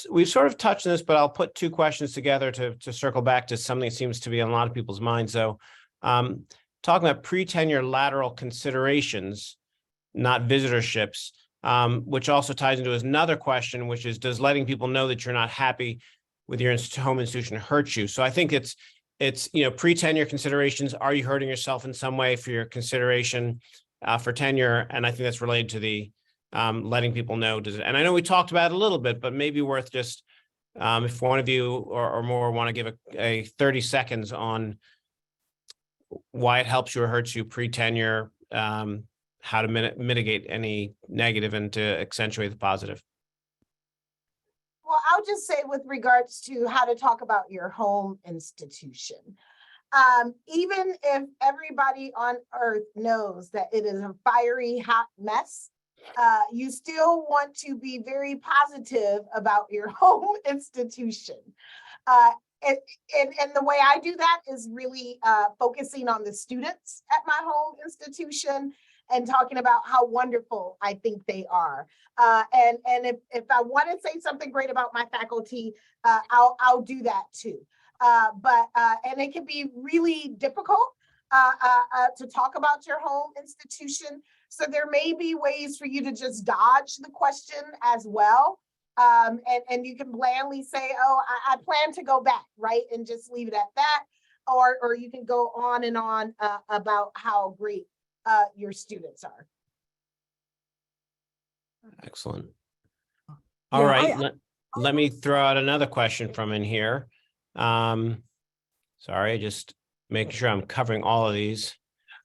S2: We've sort of touched on this, but I'll put two questions together to circle back to something that seems to be on a lot of people's minds. So, talking about pre-tenure lateral considerations, not visitorships, which also ties into another question, which is, does letting people know that you're not happy with your home institution hurt you? So I think it's pre-tenure considerations. Are you hurting yourself in some way for your consideration for tenure? And I think that's related to the letting people know. And I know we talked about it a little bit, but maybe worth just if one of you or more want to give a 30 seconds on why it helps you or hurts you pre-tenure, how to mitigate any negative and to accentuate the positive.
S5: Well, I'll just say with regards to how to talk about your home institution, even if everybody on earth knows that it is a fiery, hot mess, you still want to be very positive about your home institution. And the way I do that is really focusing on the students at my home institution and talking about how wonderful I think they are. And if I want to say something great about my faculty, I'll do that too. And it can be really difficult to talk about your home institution. So there may be ways for you to just dodge the question as well. And you can blandly say, oh, I plan to go back, right? And just leave it at that. Or you can go on and on about how great your students are.
S2: Excellent. All
S4: Yeah,
S2: right. Let me throw out another question from in here. Sorry, just making sure I'm covering all of these.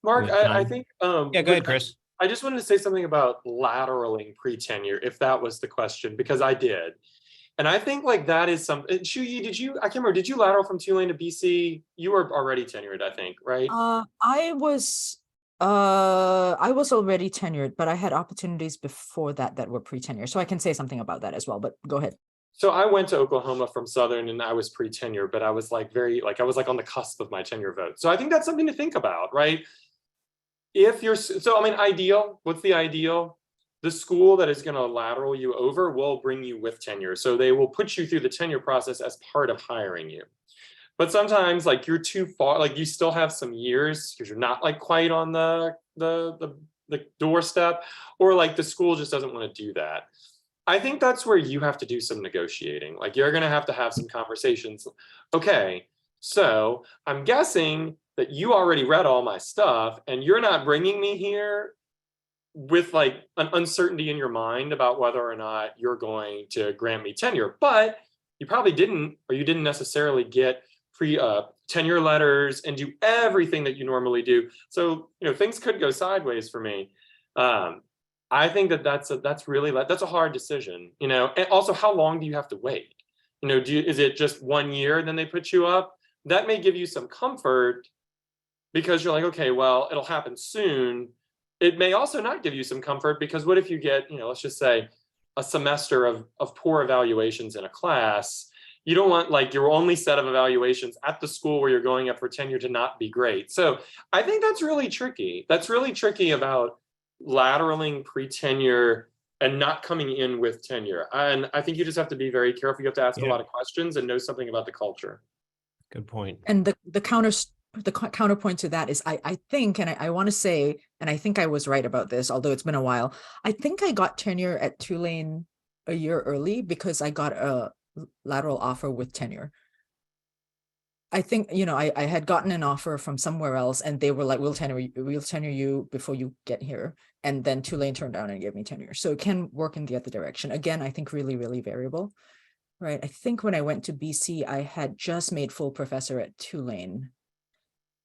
S3: Mark, I think.
S2: Yeah, go ahead, Chris.
S3: I just wanted to say something about lateraling pre-tenure, if that was the question, because I did. And I think like that is something. Shu Yi, I can't remember, did you lateral from Tulane to BC? You were already tenured, I think, right?
S4: I was already tenured, but I had opportunities before that were pre-tenure. So I can say something about that as well, but go ahead.
S3: So I went to Oklahoma from Southern and I was pre-tenure, but I was like I was like on the cusp of my tenure vote. So I think that's something to think about, right? If you're, so I mean, ideal, what's the ideal? The school that is going to lateral you over will bring you with tenure. So they will put you through the tenure process as part of hiring you. But sometimes like you're too far, like you still have some years because you're not like quite on the doorstep, or like the school just doesn't want to do that. I think that's where you have to do some negotiating. Like you're going to have some conversations. Okay, so I'm guessing that you already read all my stuff and you're not bringing me here with like an uncertainty in your mind about whether or not you're going to grant me tenure, but you probably didn't, or you didn't necessarily get tenure letters and do everything that you normally do. So, things could go sideways for me. I think that's a hard decision, you know, and also how long do you have to wait? You know, is it just 1 year, then they put you up? That may give you some comfort because you're like, okay, well, it'll happen soon. It may also not give you some comfort because what if you get, you know, let's just say a semester of poor evaluations in a class? You don't want like your only set of evaluations at the school where you're going up for tenure to not be great. So I think that's really tricky. That's really tricky about lateraling pre-tenure and not coming in with tenure. And I think you just have to be very careful. You have to ask a
S2: Yeah.
S3: lot of questions and know something about the culture.
S2: Good point.
S4: And the counterpoint to that is I think, and I want to say, and I think I was right about this, although it's been a while. I think I got tenure at Tulane a year early because I got a lateral offer with tenure. I think, you know, I had gotten an offer from somewhere else and they were like, we'll tenure you before you get here. And then Tulane turned down and gave me tenure. So it can work in the other direction. Again, I think really, really variable, right? I think when I went to BC, I had just made full professor at Tulane.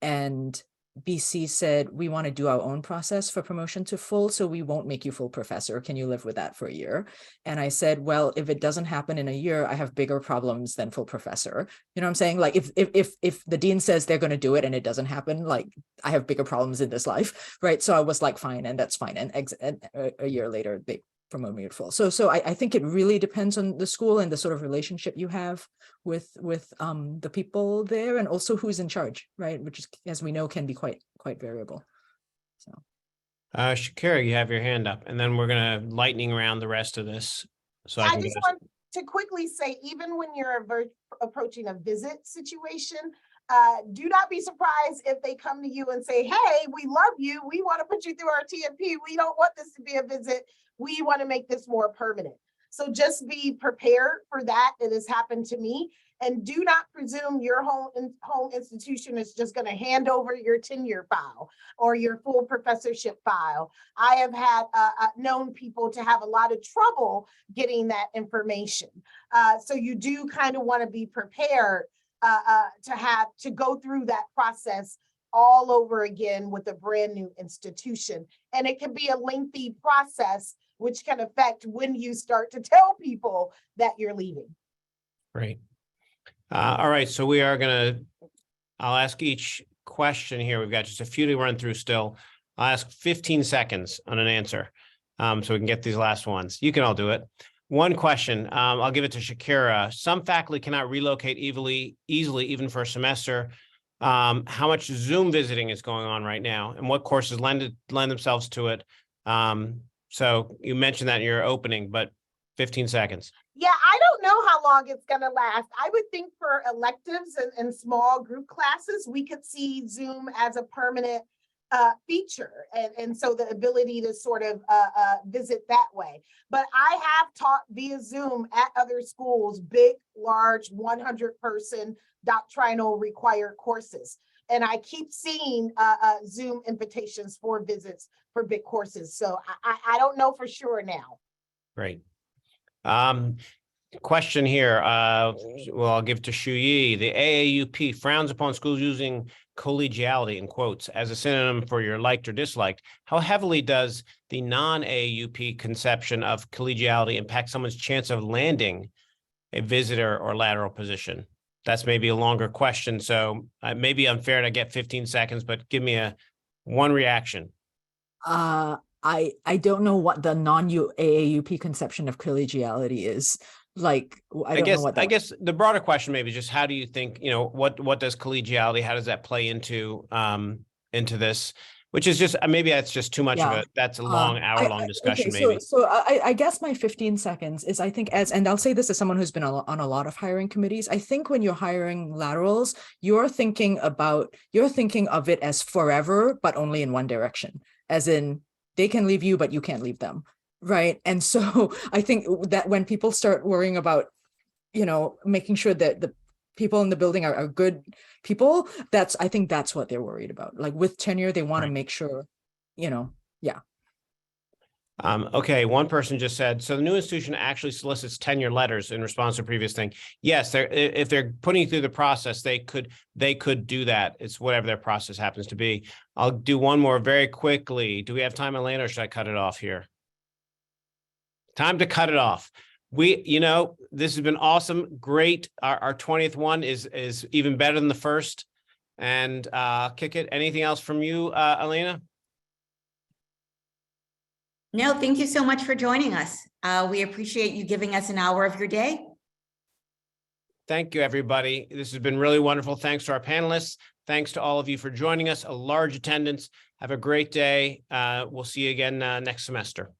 S4: And BC said, we want to do our own process for promotion to full, so we won't make you full professor. Can you live with that for a year? And I said, well, if it doesn't happen in a year, I have bigger problems than full professor. You know what I'm saying? Like if the dean says they're going to do it and it doesn't happen, like I have bigger problems in this life, right? So I was like, fine, and that's fine. And a year later, they promote me to full. So I think it really depends on the school and the sort of relationship you have with the people there, and also who's in charge, right? Which is, as we know, can be quite variable. So
S2: Shakira, you have your hand up, and then we're gonna lightning round the rest of this. So
S5: I just want to quickly say, even when you're approaching a visit situation, do not be surprised if they come to you and say, hey, we love you. We want to put you through our TMP. We don't want this to be a visit. We want to make this more permanent. So just be prepared for that. It has happened to me. And do not presume your home institution is just going to hand over your tenure file or your full professorship file. I have had known people to have a lot of trouble getting that information. So you do kind of want to be prepared to go through that process all over again with a brand new institution. And it can be a lengthy process, which can affect when you start to tell people that you're leaving.
S2: Great. All right, so we are I'll ask each question here. We've got just a few to run through still. I'll ask 15 seconds on an answer so we can get these last ones. You can all do it. One question, I'll give it to Shakira. Some faculty cannot relocate easily, even for a semester. How much Zoom visiting is going on right now, and what courses lend themselves to it? So you mentioned that in your opening, but 15 seconds.
S5: Yeah, I don't know how long it's going to last. I would think for electives and small group classes, we could see Zoom as a permanent feature. And so the ability to sort of visit that way. But I have taught via Zoom at other schools, big, large, 100-person doctrinal required courses. And I keep seeing Zoom invitations for visits for big courses. So I don't know for sure now.
S2: Great. Question here. Well, I'll give to Shu Yi. The AAUP frowns upon schools using collegiality in quotes as a synonym for your liked or disliked. How heavily does the non-AAUP conception of collegiality impact someone's chance of landing a visitor or lateral position? That's maybe a longer question, so it may be unfair to get 15 seconds, but give me one reaction.
S4: I don't know what the non-AAUP conception of collegiality is. Like, I don't know what that.
S2: I guess the broader question maybe just how do you think, what does collegiality, how does that play into this? Which is just, maybe that's just too much of that's a long hour-long discussion,
S4: okay,
S2: maybe.
S4: So I guess my 15 seconds is, I think, and I'll say this as someone who's been on a lot of hiring committees, I think when you're hiring laterals, you're thinking of it as forever, but only in one direction, as in they can leave you, but you can't leave them. Right. And so I think that when people start worrying about, making sure that the people in the building are good people, I think that's what they're worried about. Like with tenure, they want to make sure, yeah.
S2: Okay, one person just said, so the new institution actually solicits tenure letters in response to a previous thing. Yes, if they're putting you through the process, they could do that. It's whatever their process happens to be. I'll do one more very quickly. Do we have time, Elena, or should I cut it off here? Time to cut it off. This has been awesome. Great. Our 20th one is even better than the first. And kick it. Anything else from you, Elena?
S1: No, thank you so much for joining us. We appreciate you giving us an hour of your day.
S2: Thank you, everybody. This has been really wonderful. Thanks to our panelists. Thanks to all of you for joining us. A large attendance. Have a great day. We'll see you again next semester.